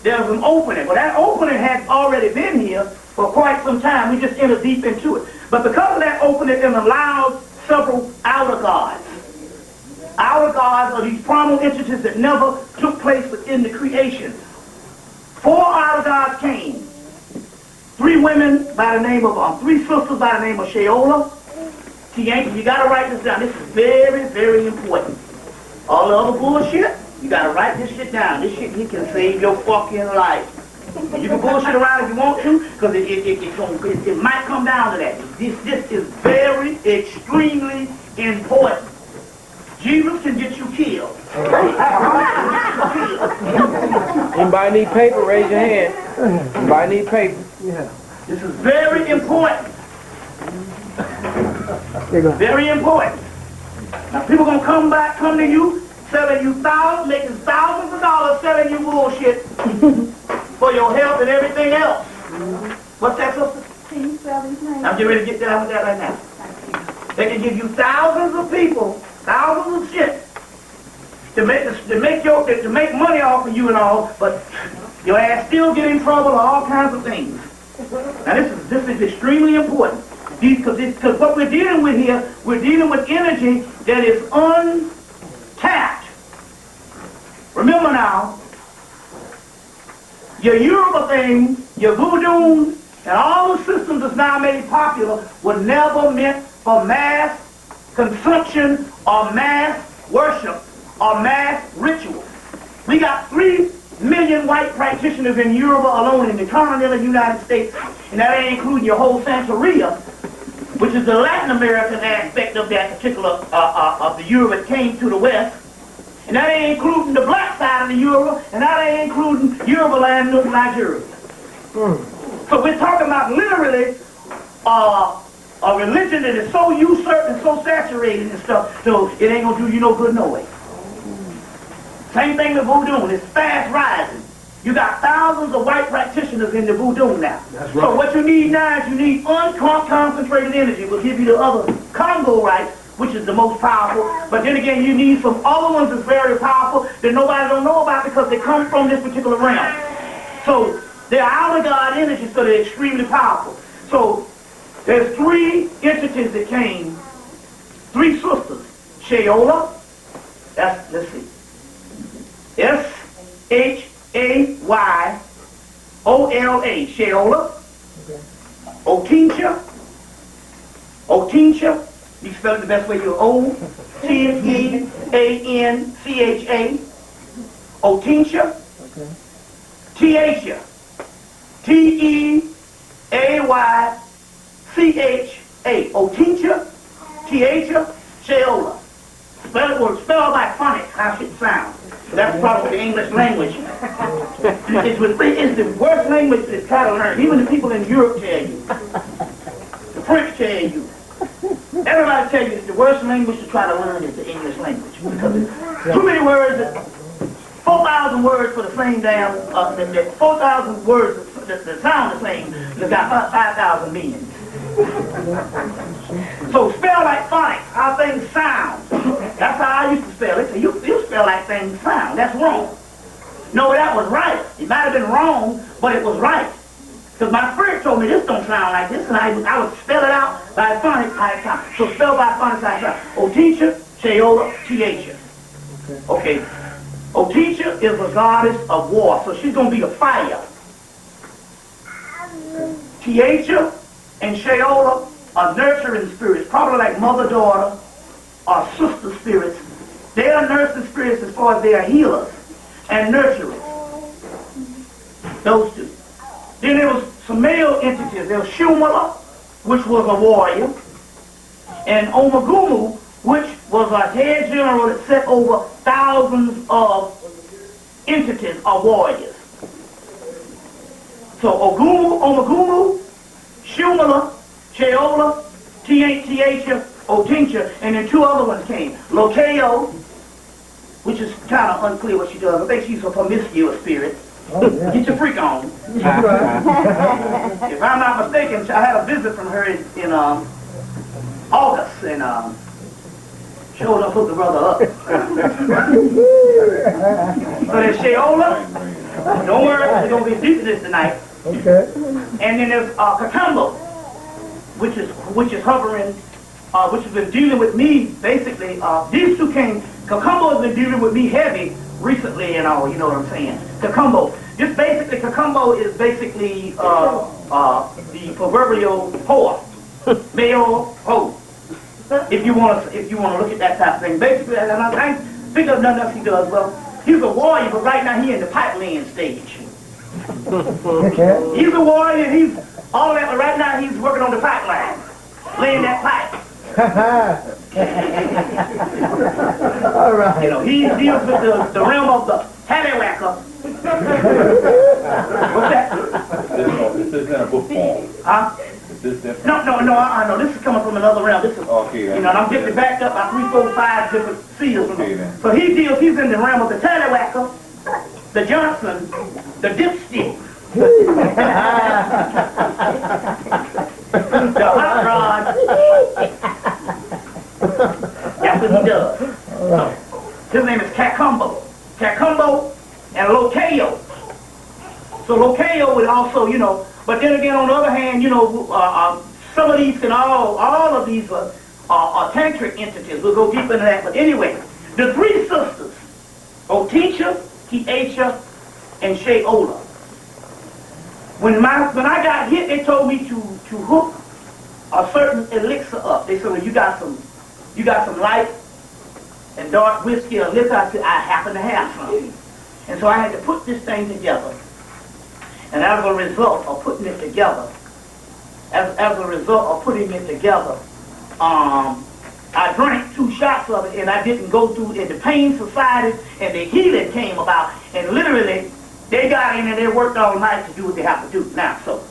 there's an opening. Well, that opening had already been here for quite some time. We just entered deep into it. But because of that opening, it allowed several outer gods. Outer gods are these primal entities that never took place within the creation. 4 outer gods came. 3 women by the name of, 3 sisters by the name of Sheola. You got to write this down. This is very, very important. All the other bullshit, you got to write this shit down. This shit here can save your fucking life. You can bullshit around if you want to, because it might come down to that. This is very, extremely important. Jesus can get you killed.
Anybody need paper, raise your hand. Anybody need paper? Yeah.
This is very important. Very important. Now people gonna come to you, selling you making thousands of dollars selling you bullshit for your health and everything else. What's that, sister?
Can you spell these names?
I'm getting ready to get down with that right now. They can give you thousands of people, thousands of shit to make money off of you and all, but your ass still get in trouble or all kinds of things. Now this is extremely important. Because what we're dealing with here, we're dealing with energy that is untapped. Remember now, your Yoruba thing, your voodoo, and all the systems that's now made popular were never meant for mass consumption or mass worship or mass ritual. We got 3 million white practitioners in Yoruba alone in the continental United States, and that ain't including your whole Santeria, which is the Latin American aspect of that particular, of the Yoruba that came to the West. And that ain't including the black side of the Yoruba, and that ain't including Yoruba land of Nigeria. So we're talking about literally a religion that is so usurped and so saturated and stuff, so it ain't gonna do you no good no way. Same thing with voodoo, it's fast rising. You got thousands of white practitioners in the voodoo now. That's right. So what you need now is you need unconcentrated energy. We'll give you the other Congo rights, which is the most powerful. But then again, you need some other ones that's very powerful that nobody don't know about because they come from this particular realm. So they're outer God energy, so they're extremely powerful. So there's 3 entities that came, 3 sisters. Sheola, let's see. Shayyola, Sheola. Otincha, you spell it the best way, you're O-T-E-A-N-C-H-A. Otincha. Tiacha. T-E-A-Y-C-H-A. Otincha, Tiacha, Sheola. Spell like phonics, how it sounds. That's probably the English language. It's the worst language to try to learn. Even the people in Europe tell you. The French tell you. Everybody tell you it's the worst language to try to learn is the English language. Because it's too many words, 4,000 words for the same damn, 4,000 words that sound the same, that's got 5,000 meanings. So spell like phonics, how things sound. That's how I used to spell it. So you spell like things sound. That's wrong. No, that was right. It might have been wrong, but it was right. Because my spirit told me this don't sound like this, and I would spell it out by phonics how it sounds. So spell by phonics how it sounds. Otisha, Sheola, Tiacha. Okay. Otisha is a goddess of war, so she's going to be the fire. Tiacha and Sheola are nurturing spirits, probably like mother-daughter or sister spirits. They are nursing spirits as far as they are healers and nurturers. Those 2. Then there was some male entities. There was Shumala, which was a warrior, and Omagumu, which was a head general that set over thousands of entities or warriors. So Omagumu, Shumala, Sheola, Tiacha, Otintia, and then 2 other ones came. Lokeo, which is kind of unclear what she does. I think she's a promiscuous spirit.
Oh, yeah.
Get your freak on. If I'm not mistaken, I had a visit from her in August, and showed up, hooked the brother up. So there's Sheola. Don't worry, we're going to get deep to this tonight.
Okay.
And then there's Kakambo, which is hovering, which has been dealing with me, basically. These 2 came. Kakambo has been dealing with me heavy recently and all, you know what I'm saying. Kakambo. Kakambo is basically the proverbial whore. Male whore. If you want to look at that type of thing. Basically, and I can't think of nothing else he does. Well, he's a warrior, but right now he's in the pipe laying stage.
Okay.
He's a warrior, he's all that, but right now he's working on the pipeline, laying that pipe.
All right.
You know, he deals with the realm of the Hallywhacker. What's that?
This is in a book form.
Huh?
Is this different?
No. This is coming from another realm. This is,
Okay.
you know, and I'm getting it backed up by 3, 4, 5 different seals.
Okay, then.
So he's in the realm of the Tallywhacker, the Johnson, the Dipstick, the Hot Rod. That's what he does. So, his name is Kakumbo. Kakumbo and Lokeo. So Lokeo would also, you know, but then again, on the other hand, you know, some of these and all of these are tantric entities. We'll go deep into that. But anyway, the 3 sisters, Otisha, Kiesha, and Sheola. When I got hit, they told me to hook a certain elixir up. They said, well, you got some light and dark whiskey or liquor. I said, I happen to have some. And so I had to put this thing together. And as a result of putting it together, I drank 2 shots of it, and I didn't go through, and the pain subsided, and the healing came about, and literally, they got in and they worked all night to do what they have to do. Now, so,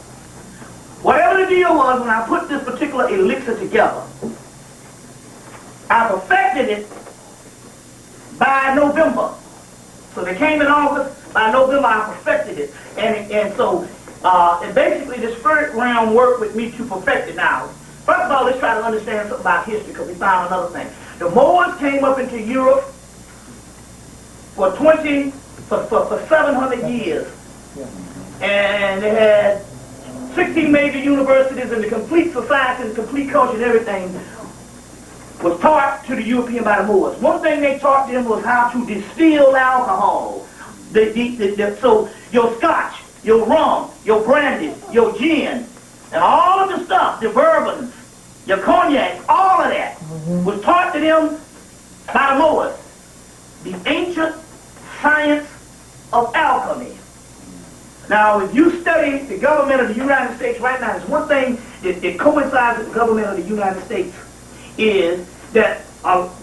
whatever the deal was, when I put this particular elixir together, I perfected it by November. So they came in August, by November I perfected it. And so, and basically the spirit realm worked with me to perfect it now. First of all, let's try to understand something about history, because we found another thing. The Moors came up into Europe for 700 years. And they had 16 major universities, and the complete society, the complete culture and everything was taught to the European by the Moors. One thing they taught them was how to distill alcohol. So your scotch, your rum, your brandy, your gin, and all of the stuff, the bourbons, your cognac, all of that was taught to them by the Moors. The ancient science of alchemy. Now, if you study the government of the United States right now, there's one thing that coincides with the government of the United States is that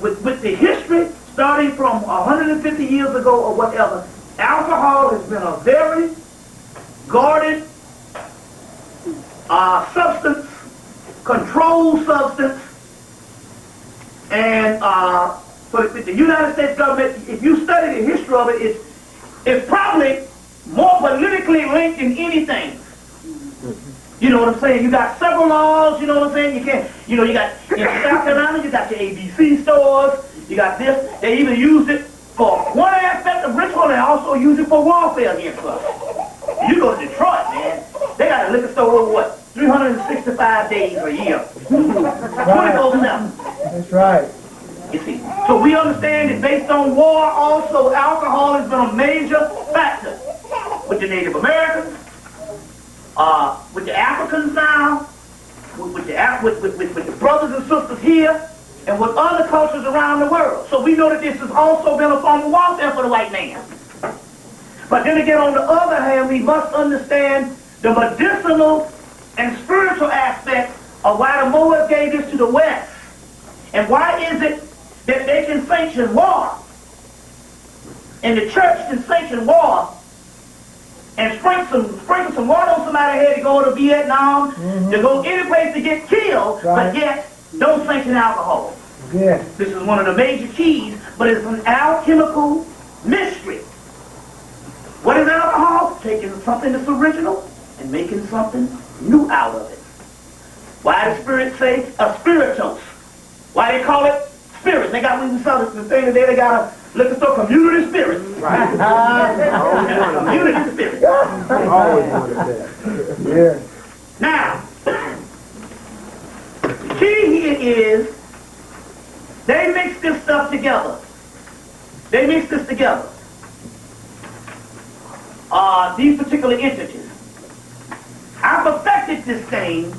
with the history starting from 150 years ago or whatever, alcohol has been a very guarded substance, controlled substance, and for the United States government, if you study the history of it, it's probably more politically linked than anything. You know what I'm saying? You got several laws, you know what I'm saying? You can't, you know, you got, in South Carolina, you got your ABC stores, you got this. They even used it for one aspect of ritual, and also use it for warfare against us. You go to Detroit, man, they got a liquor store over what? 365 days a year. 24/7.
That's right.
You see. So we understand that based on war, also alcohol has been a major factor with the Native Americans, with the Africans now, with the brothers and sisters here, and with other cultures around the world. So we know that this has also been a form of warfare for the white man. But then again, on the other hand, we must understand the medicinal and spiritual aspect of why the Moors gave this to the West. And why is it that they can sanction war, and the church can sanction war, and sprinkle some water on somebody's head to go to Vietnam, to go any place to get killed,
Right.
but yet don't sanction alcohol.
Yeah.
This is one of the major keys, but it's an alchemical mystery. What is alcohol? Taking something that's original and making something new out of it. Why the Spirit say a spiritus? Why they call it spirit? They got, when we saw the thing today, they got a liquor store, community spirit. Right. Community spirit.
Always wanted that.
Yeah.
Now, the key here is they mix this stuff together. They mix this together. These particular entities. I perfected this thing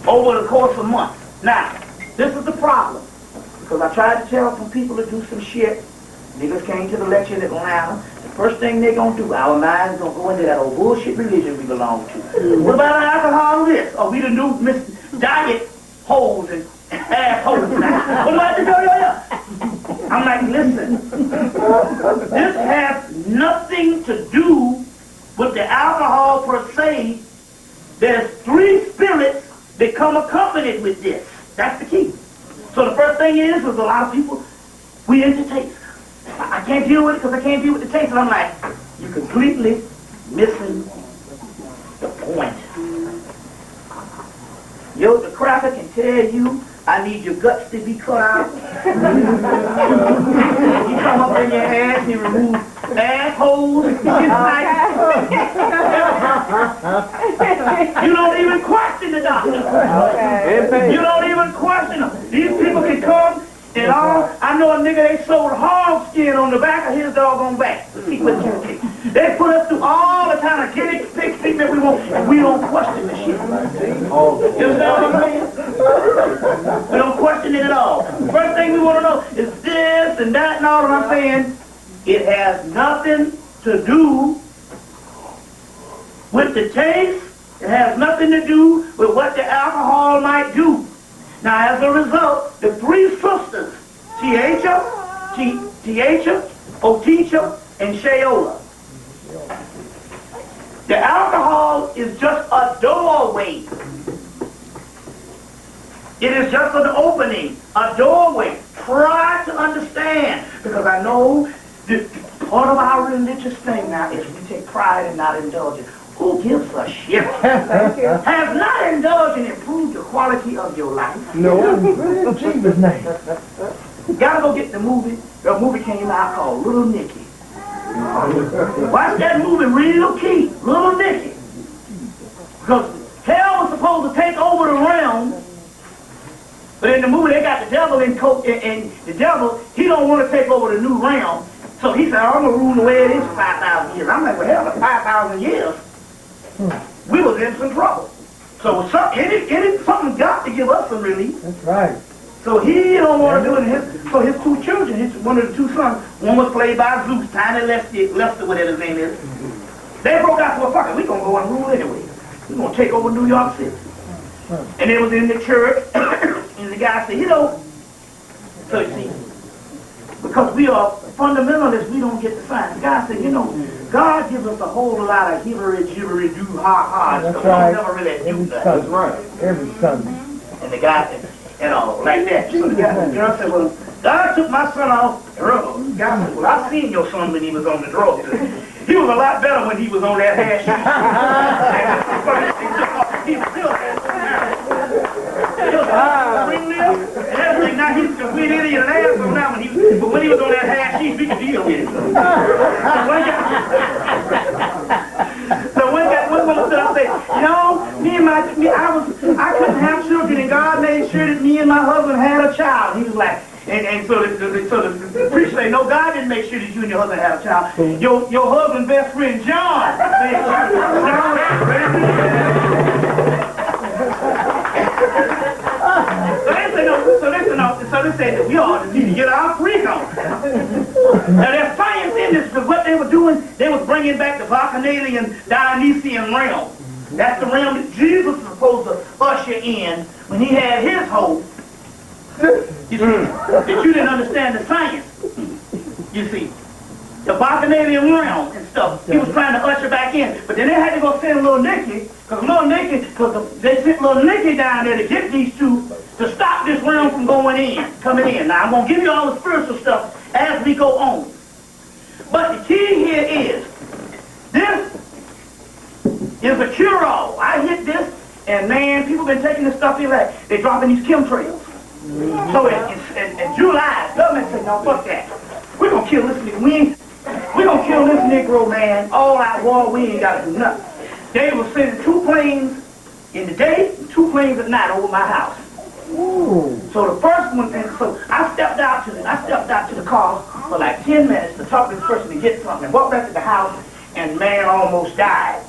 over the course of months. Now, this is the problem. Because I tried to tell some people to do some shit. Niggas came to the lecture in Atlanta. The first thing they're going to do, our minds going to go into that old bullshit religion we belong to. What about alcohol this? Or we the new diet holes and assholes now. What about the yo-yo-yo? I'm like, listen. This has nothing to do with the alcohol per se. There's 3 spirits that come accompanied with this. That's the key. So the first thing is a lot of people, we into taste. I can't deal with it because I can't deal with the taste. And I'm like, you're completely missing the point. The cracker can tell you, I need your guts to be cut out. You come up in your ass and you remove assholes. You don't even question the doctor. You don't even question them. These people can come and all. I know a nigga, they sold hog skin on the back of his doggone back. They put us through all the kind of guinea pig treatment we want, and we don't question the shit. You understand what I'm saying? We don't question it at all. First thing we want to know is this and that and all, and I'm saying it has nothing to do with the taste. It has nothing to do with what the alcohol might do. Now, as a result, the 3 sisters, Tiacha, Oticha, and Sheola. The alcohol is just a doorway. It is just an opening, a doorway. Try to understand, because I know that part of our religious thing now is we take pride in not indulging. Who gives a shit? Has not indulging improved the quality of your life?
No. In Jesus' name.
Gotta go get the movie. The movie came out called Little Nicky. Watch that movie real key, Little Nicky. Because hell was supposed to take over the realm, but in the movie they got the devil in coat, and the devil, he don't want to take over the new realm. So he said, I'm going to rule the way it is for 5,000 years. I'm like, well, hell, for 5,000 years, we was in some trouble. So something got to give us some relief.
That's right.
So he don't want to do it. So his 2 children, one of the 2 sons, one was played by Zeus, Tiny Lester, whatever his name is. They broke out, well, fuck it, we going to go and rule anyway. We're going to take over New York City. And it was in the church, and the guy said, so you see, because we are fundamentalists, we don't get the sign. The guy said, God gives us a whole lot of jibbery, do, ha-ha.
That's right.
We never really do that.
That's right. Every Sunday.
And the guy, like that. So the girl said, well, God took my son off the drugs. The guy said, well, I seen your son when he was on the drugs. He was a lot better when he was on that hash. He was still and everything. Now he's a weird idiot and asshole now, but when he was on that hash, we could deal with it. So one woman said, I said, I couldn't have children, and God made sure that me and my husband had a child. He was like, and so the preacher said, no, God didn't make sure that you and your husband had a child. Your husband's best friend, John, made So they said that we ought to need to get our freak on. Now there's science in this, because what they were doing, they was bringing back the Bacchanalian, Dionysian realm. That's the realm that Jesus was supposed to usher in when he had his hope. You see, that you didn't understand the science. You see. the bacchanalian realm and stuff. He was trying to usher back in. But then they had to go send little Nicky, because they sent little Nicky down there to get these two to stop this realm from coming in. Now, I'm going to give you all the spiritual stuff as we go on. But the key here is, this is a cure-all. I hit this, and man, people been taking this stuff here like they're dropping these chemtrails. So in July, the government said, no, fuck that. We're going to kill this nigga. We're going to kill this Negro, man, all out war. We ain't got to do nothing. They were sending 2 planes in the day and 2 planes at night over my house. Ooh. So the first one, and so I stepped out to the car for like 10 minutes to talk to this person to get something, and walked back to the house, and man almost died.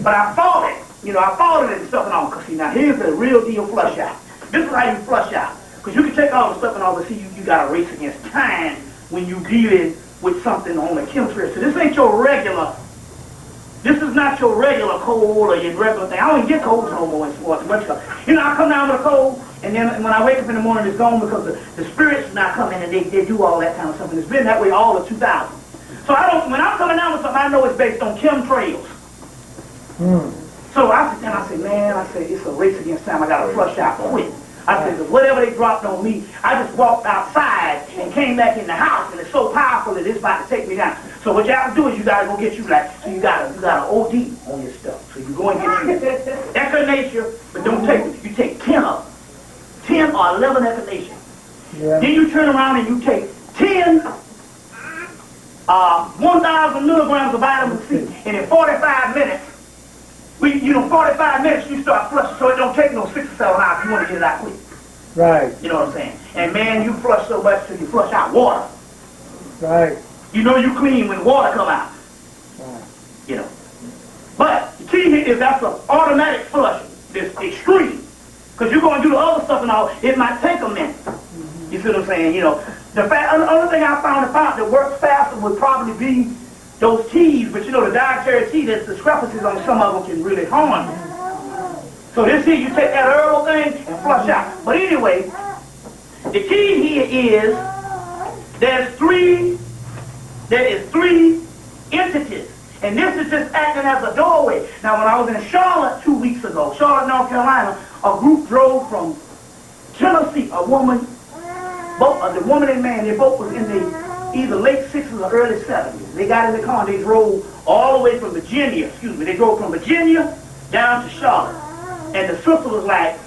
But I fought it. I fought it and stuff and all. Because see, now here's the real deal flush out. This is how you flush out. Because you can take all the stuff and all, but see, you got to race against time when you dealing with something on the chemtrail. So this ain't your regular. This is not your regular cold or your regular thing. I don't even get colds no more and so much stuff. I come down with a cold, and then when I wake up in the morning, it's gone because the spirits now come in and they do all that kind of stuff. And it's been that way all of 2000. So when I'm coming down with something, I know it's based on chemtrails. So I sit down, I say, man, it's a race against time. I got to flush out quick. I said, whatever they dropped on me, I just walked outside and came back in the house, and it's so powerful that it's about to take me down. So what you have to do is you got to go get you you got an OD on your stuff. So you go and get you echinacea, but don't take it. You take 10 of them. 10 or 11 echinacea. Yeah. Then you turn around and you take 10 1,000 milligrams of vitamin C, and in 45 minutes, 45 minutes you start flushing, so it don't take no 6 or 7 hours. You want to get it out quick.
Right.
You know what I'm saying? And man, you flush so much till you flush out water.
Right.
You clean when water come out. Right. But the key here is that's an automatic flushing. It's extreme. Because you're going to do the other stuff and all, it might take a minute. You see what I'm saying? The other thing I found that works faster would probably be those teas, but the dietary tea, there's discrepancies on some of them can really harm you. So this here, you take that herbal thing and flush out. But anyway, the key here is there is three entities, and this is just acting as a doorway. Now, when I was in Charlotte 2 weeks ago, Charlotte, North Carolina, a group drove from Tennessee, the woman and man, they both was in the either late 60s or early 70s. They got in the car and they drove all the way from Virginia, they drove from Virginia down to Charlotte. And the sister was like,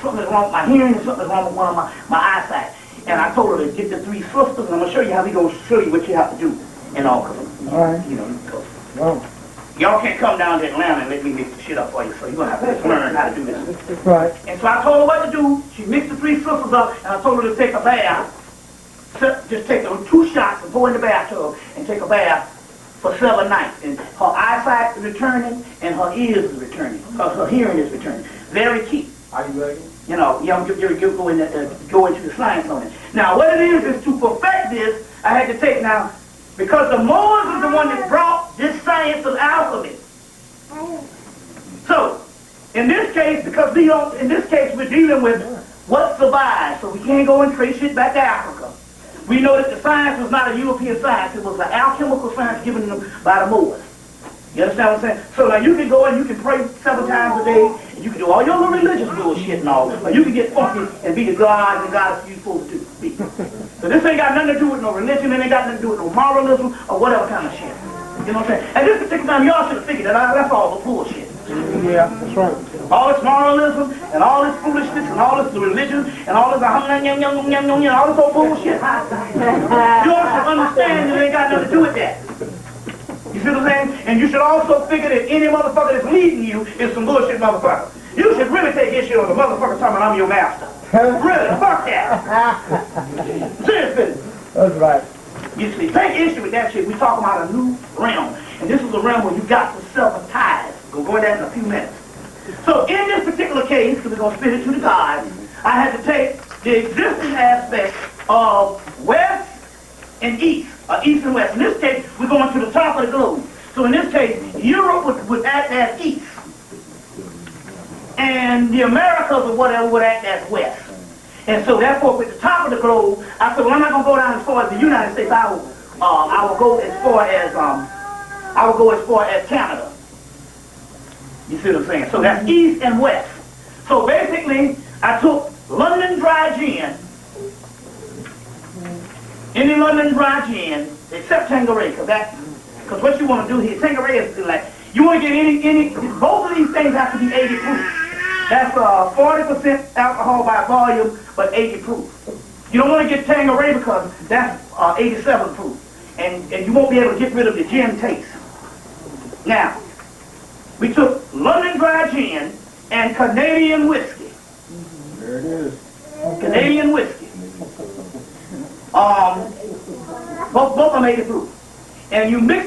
something's wrong with my hearing, something's wrong with one of my eyesight. And I told her to get the 3 sisters, and I'm going to show you how we going to show you what you have to do. And all, because y'all can't come down to Atlanta and let me mix the shit up for you, so you're going to have to just learn how to do this.
Right.
And so I told her what to do. She mixed the 3 sisters up, and I told her to take a bath. Just take 2 shots and go in the bathtub and take a bath for 7 nights. And her eyesight is returning and her ears is returning because her hearing is returning. Very key.
Are you ready?
Go into the science on it. Now, what it is to perfect this, I had to take now, because the Moors is the one that brought this science of alchemy. So, in this case, we're dealing with what survives, so we can't go and trace it back to Africa. We know that the science was not a European science, it was an alchemical science given them by the Moors. You understand what I'm saying? So now you can go and you can pray 7 times a day, and you can do all your little religious bullshit and all, or you can get funky and be the gods and goddess you're supposed to be. So this ain't got nothing to do with no religion, it ain't got nothing to do with no moralism, or whatever kind of shit. You know what I'm saying? At this particular time, y'all should have figured that out. That's all the bullshit.
Yeah, that's right.
All this moralism, and all this foolishness, and all this religion, and all this all this old bullshit. Y'all should understand that it ain't got nothing to do with that. You see what I'm saying? And you should also figure that any motherfucker that's leading you is some bullshit motherfucker. You should really take issue with the motherfucker talking about I'm your master. Really, fuck that. Seriously.
That's right.
You see, take issue with that shit. We talking about a new realm. And this is a realm where you got to sever ties. We'll go into that in a few minutes. So in this particular case, because we're going to spit it to the gods, I had to take the existing aspect of west and east, or east and west. In this case, we're going to the top of the globe. So in this case, Europe would act as east. And the Americas or whatever would act as west. And so therefore, with the top of the globe, I said, well, I'm not going to go down as far as the United States. I will I will go as far as Canada. You see what I'm saying? So that's east and west. So basically, I took London dry gin, any London dry gin, except Tanqueray, because what you want to do here, Tanqueray is like, you want to get any, both of these things have to be 80 proof. That's 40% alcohol by volume, but 80 proof. You don't want to get Tanqueray because that's 87 proof. And you won't be able to get rid of the gin taste. Now, we took London dry gin and Canadian whiskey.
There it is.
Canadian whiskey. Both are 80 proof. And you mix